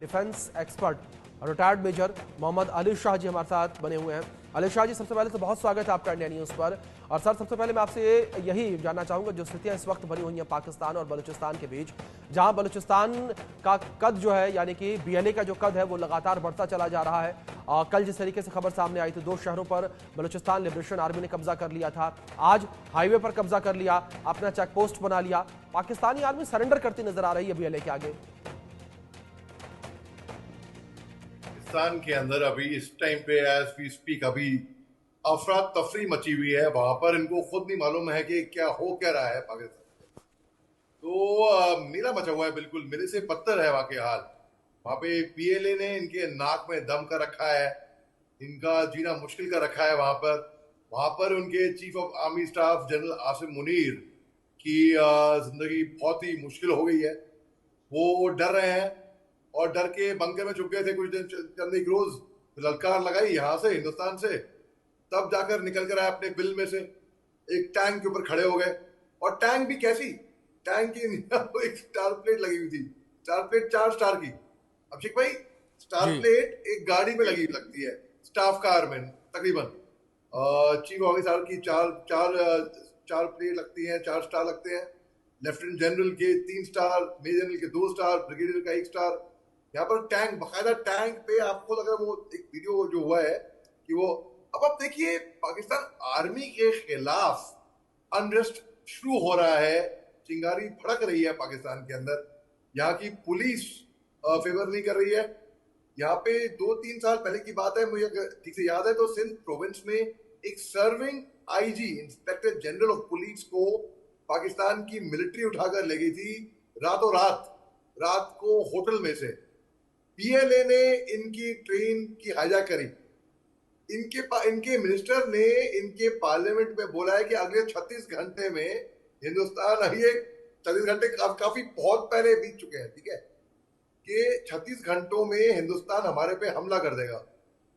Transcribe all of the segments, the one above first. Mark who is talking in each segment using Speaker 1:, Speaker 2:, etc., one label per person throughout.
Speaker 1: Defence expert retired major Mohammad Ali Shah ji हमारे साथ बने हुए हैं। अली शाह जी, सबसे पहले तो बहुत स्वागत है आपका इंडिया न्यूज़ पर। और सर, सबसे पहले मैं आपसे यही जानना चाहूंगा, जो स्थितियां इस वक्त बनी हुई हैं पाकिस्तान और बलूचिस्तान के बीच, जहां बलूचिस्तान का कद जो है, यानी कि बीएलए का जो कद है वो लगातार बढ़ता चला जा रहा है। कल जिस तरीके से खबर सामने आई थी, 2 शहरों पर बलूचिस्तान लिबरेशन आर्मी ने कब्जा कर लिया था, आज हाईवे पर कब्जा कर लिया, अपना चेक पोस्ट बना लिया। पाकिस्तानी आर्मी सरेंडर करती नजर आ रही है बीएलए के आगे।
Speaker 2: पाकिस्तान के अंदर अभी इस टाइम पे एज वी स्पीक अभी अफरा तफरी मची हुई है। वहां पर इनको खुद नहीं मालूम है कि क्या हो क्या रहा है पाकिस्तान। तो मेरा मचा हुआ है, बिल्कुल मेरे से बदतर है वहां के हाल। वहां पे पीएलए ने इनके नाक में दम कर रखा है, इनका जीना मुश्किल कर रखा है वहां पर उनके chief of army staff general Asim Munir की जिंदगी बहुत ही मुश्किल हो गई है। वो डर रहे हैं और डर के बंकर में छुप गए थे कुछ दिन चंद एक रोज। ललकार लगाई यहाँ से हिंदुस्तान से, तब जाकर निकल कर आए अपने बिल में से, एक टैंक के ऊपर खड़े हो गए। और टैंक भी कैसी, टैंक की एक स्टार प्लेट लगी हुई थी, स्टार प्लेट 4 स्टार की। अभिषेक भाई, स्टार
Speaker 1: जी
Speaker 2: प्लेट एक गाड़ी में लगी लगती है, स्टाफ कार में तकरीबन। चीफ ऑफिसर की चार चार चार प्लेट लगती हैं, 4 स्टार लगते हैं। लेफ्टिनेंट जनरल के 3 स्टार, मेजर जनरल के 2 स्टार, ब्रिगेडियर का 1 स्टार। यहाँ पर टैंक, बकायदा टैंक पे आपको लग रहा है, वो एक वीडियो जो हुआ है कि वो, अब आप देखिए पाकिस्तान आर्मी के खिलाफ अनरेस्ट शुरू हो रहा है, चिंगारी भड़क रही है पाकिस्तान के अंदर। यहाँ की पुलिस फेवर नहीं कर रही है। यहाँ पे 2-3 साल पहले की बात है, मुझे ठीक से याद है तो सिंध प्रोविंस में एक serving IG, inspector general of police को पाकिस्तान की मिलिट्री उठाकर ले गई थी रातों रात को होटल में से। पीएलए ने इनकी ट्रेन की हाईजैक करी। इनके मिनिस्टर ने इनके पार्लियामेंट में बोला है कि अगले 36 घंटे में हिंदुस्तान, ये 36 घंटे काफी बहुत पहले बीत चुके हैं, ठीक है, कि 36 घंटों में हिंदुस्तान हमारे पे हमला कर देगा।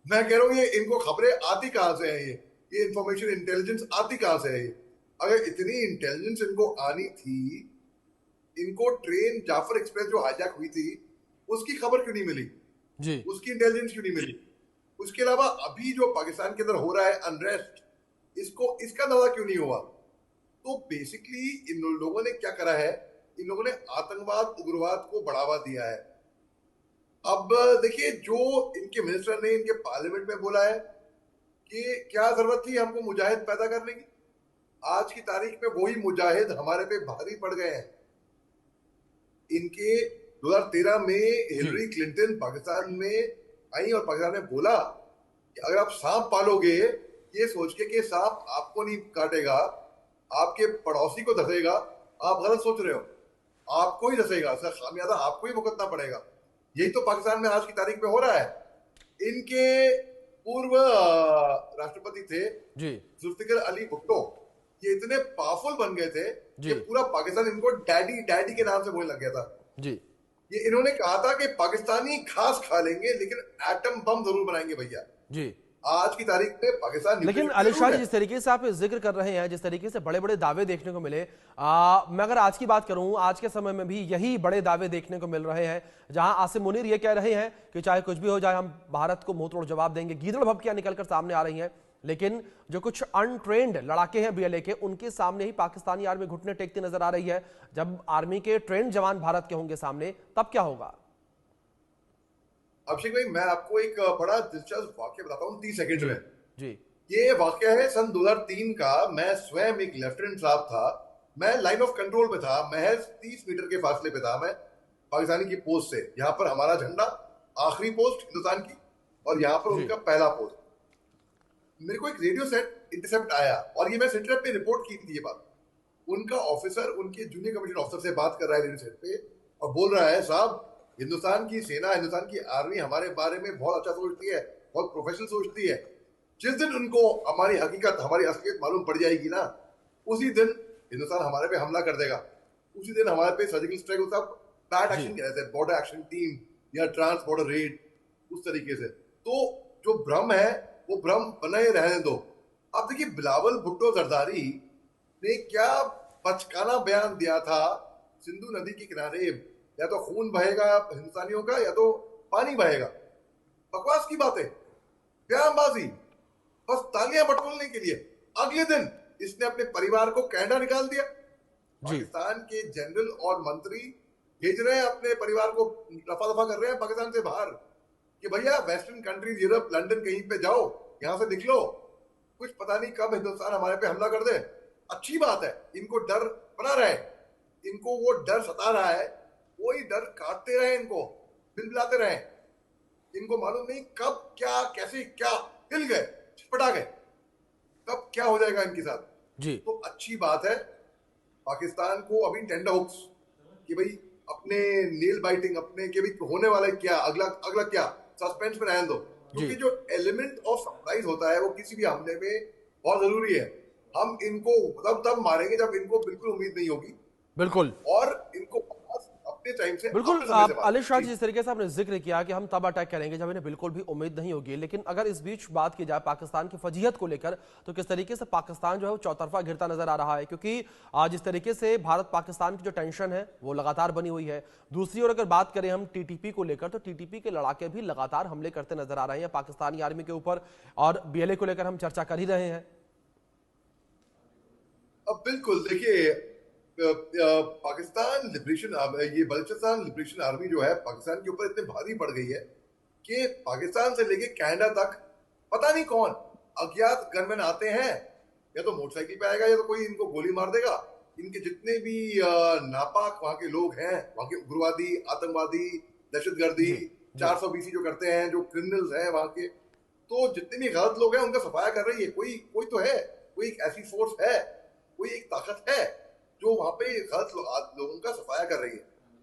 Speaker 2: मैं कह रहा हूं, ये इनको खबरें आती कहां से है? ये इंफॉर्मेशन इंटेलिजेंस आती कहां से है? अगर इतनी इंटेलिजेंस इनको आनी थी, इनको ट्रेन जाफर एक्सप्रेस जो हाईजैक हुई थी उसकी खबर क्यों नहीं मिली?
Speaker 1: जी
Speaker 2: उसकी इंटेलिजेंस क्यों नहीं मिली? उसके अलावा अभी जो पाकिस्तान के अंदर हो रहा है अनरेस्ट, इसका अंदाजा क्यों नहीं हुआ? तो बेसिकली इन लोगों ने क्या करा है, इन लोगों ने आतंकवाद उग्रवाद को बढ़ावा दिया है। अब देखिए, जो इनके मिनिस्टर ने इनके पार्लियामेंट में बोला है कि क्या जरूरत थी हमको मुजाहिद पैदा करने की, आज की तारीख में वही मुजाहिद हमारे पे भारी पड़ गए हैं। इनके 2013 में
Speaker 1: जी
Speaker 2: हिलरी क्लिंटन पाकिस्तान में आई और पाकिस्तान ने बोला कि अगर आप सांप पालोगे ये सोच के कि सांप आपको नहीं काटेगा, आपके पड़ोसी को धसेगा, आप गलत सोच रहे हो, आपको ही धसेगा, सर खामियाजा आपको ही भुगतना पड़ेगा। यही तो पाकिस्तान में आज की तारीख में हो रहा है। इनके पूर्व राष्ट्रपति थे
Speaker 1: जी
Speaker 2: जुल्फिकर अली भुट्टो, ये इतने पावरफुल बन गए थे कि
Speaker 1: जी
Speaker 2: पूरा पाकिस्तान इनको डैडी डैडी के नाम से बोलने लग गया था।
Speaker 1: जी
Speaker 2: ये इन्होंने कहा था कि पाकिस्तानी घास खा लेंगे लेकिन एटम बम जरूर बनाएंगे भैया।
Speaker 1: जी
Speaker 2: आज की तारीख में पाकिस्तान
Speaker 1: लेकिन
Speaker 2: न्यूक्लियर
Speaker 1: अली शाह
Speaker 2: जरूर
Speaker 1: जी,
Speaker 2: है।
Speaker 1: जिस तरीके से आप जिक्र कर रहे हैं, जिस तरीके से बड़े बड़े दावे देखने को मिले, मैं अगर आज की बात करूं, आज के समय में भी यही बड़े दावे देखने को मिल रहे हैं, जहां आसिम मुनीर ये कह रहे हैं कि चाहे कुछ भी हो जाए हम भारत को मुंह तोड़ जवाब देंगे। गीदड़ भभकियां निकलकर सामने आ रही हैं, लेकिन जो कुछ अनट्रेंड लड़ाके हैं बीएलए के, उनके सामने ही पाकिस्तानी आर्मी घुटने टेकती नजर आ रही है। जब आर्मी के ट्रेंड जवान भारत के होंगे सामने, तब क्या होगा?
Speaker 2: अभिषेक भाई, मैं आपको एक बड़ा दिलचस्प वाक्य बताता हूँ 30 सेकंड
Speaker 1: जी
Speaker 2: में।
Speaker 1: जी
Speaker 2: ये वाक्य है सन 2003 का। मैं स्वयं एक लेफ्टिनेंट साहब था, मैं लाइन ऑफ कंट्रोल पे था, महज 30 मीटर के फासले पे था मैं पाकिस्तानी की पोस्ट से। यहाँ पर हमारा झंडा, आखिरी पोस्ट हिंदुस्तान की, और यहाँ पर
Speaker 1: जी
Speaker 2: उनका पहला पोस्ट। मेरे को एक रेडियो सेट इंटरसेप्ट आया और ये मैं सेंटर पे रिपोर्ट की थी ये बात। उनका ऑफिसर उनके जूनियर कमीशन ऑफिसर से बात कर रहा है रेडियो सेट पे और बोल रहा है, साहब हिंदुस्तान की सेना, हिंदुस्तान की आर्मी हमारे बारे में बहुत अच्छा सोचती है, बहुत प्रोफेशनल सोचती है। जिस दिन उनको हमारी हकीकत, हमारी असलियत मालूम पड़ जाएगी ना, उसी दिन हिंदुस्तान हमारे पे हमला कर देगा। उसी दिन हमारे पे सर्जिकल स्ट्राइक होता, बैड
Speaker 1: जी
Speaker 2: एक्शन कहते हैं, बॉर्डर एक्शन टीम या ट्रांस बॉर्डर रेड, उस तरीके से। तो जो भ्रम है वो भ्रम बने रहने दो। अब देखिए, बिलावल भुट्टो जरदारी ने क्या बचकाना बयान दिया था सिंधु नदी के किनारे, या तो खून बहेगा हिंदुस्तानियों का या तो पानी बहेगा। बकवास की बातें, बयानबाजी, बस तालियां बटोरने के लिए। अगले दिन इसने अपने परिवार को कनाडा निकाल दिया।
Speaker 1: जी
Speaker 2: पाकिस्तान के जनरल और मंत्री भेज रहे हैं अपने परिवार को, रफा दफा कर रहे हैं पाकिस्तान से बाहर कि भैया वेस्टर्न कंट्रीज, यूरोप, लंदन कहीं पे जाओ, यहां से निकलो, कुछ पता नहीं कब हिंदुस्तान हमारे पे हमला कर दे। अच्छी बात है, इनको डर बना रहे, इनको वो डर सता रहा है, वही डर काटते रहे, इनको बिलबिलाते रहे। इनको मालूम नहीं कब क्या कैसे क्या हिल गए, छटपटा गए, कब क्या हो जाएगा इनके साथ।
Speaker 1: जी
Speaker 2: तो अच्छी बात है, पाकिस्तान को अभी टेंडर हुक्स कि भाई अपने नेल बाइटिंग, अपने के भी होने वाला है क्या, अगला अगला क्या, सस्पेंस में रहने दो।
Speaker 1: जी
Speaker 2: क्योंकि जो एलिमेंट ऑफ सरप्राइज होता है वो किसी भी हमले में बहुत जरूरी है। हम इनको तब मारेंगे जब इनको बिल्कुल उम्मीद नहीं होगी,
Speaker 1: बिल्कुल
Speaker 2: और इनको अपने टाइम से,
Speaker 1: बिल्कुल।
Speaker 2: अपने समय से
Speaker 1: आप आलिश शाह जी,
Speaker 2: जी।
Speaker 1: जिस तरीके से आपने जिक्र किया कि हम तब अटैक करेंगे जब इन्हें बिल्कुल भी उम्मीद नहीं होगी, लेकिन अगर इस बीच बात की जाए पाकिस्तान की फजीहत को लेकर, तो किस तरीके से पाकिस्तान जो है वो चौतरफा घिरता नजर आ रहा है। क्योंकि आज जिस तरीके से भारत पाकिस्तान की जो टेंशन है वो लगातार बनी हुई है। दूसरी ओर अगर बात करें हम टीटीपी को लेकर, तो टीटीपी के लड़ाके भी लगातार हमले करते नजर आ रहे हैं पाकिस्तानी आर्मी के ऊपर, और बीएलए को लेकर हम चर्चा कर ही रहे हैं।
Speaker 2: अब बिल्कुल देखिए, पाकिस्तान लिबरेशन, ये बलूचिस्तान लिबरेशन आर्मी जो है पाकिस्तान के ऊपर इतनी भारी पड़ गई है कि पाकिस्तान से लेके कनाडा तक पता नहीं कौन अज्ञात गनमैन आते हैं, या तो मोटरसाइकिल पे आएगा या तो कोई इनको गोली मार देगा। इनके जितने भी नापाक वहां के लोग हैं, वहां के उग्रवादी, आतंकवादी, दहशतगर्दी,
Speaker 1: जी जी
Speaker 2: 420 जो करते हैं, जो क्रिमिनल्स हैं वहां के, तो जितने भी गलत लोग हैं उनका सफाया कर रही है। कोई कोई तो है, कोई एक ऐसी फोर्स है, कोई एक ताकत है जो वहां पे गलत लोगों का सफाया कर रही है।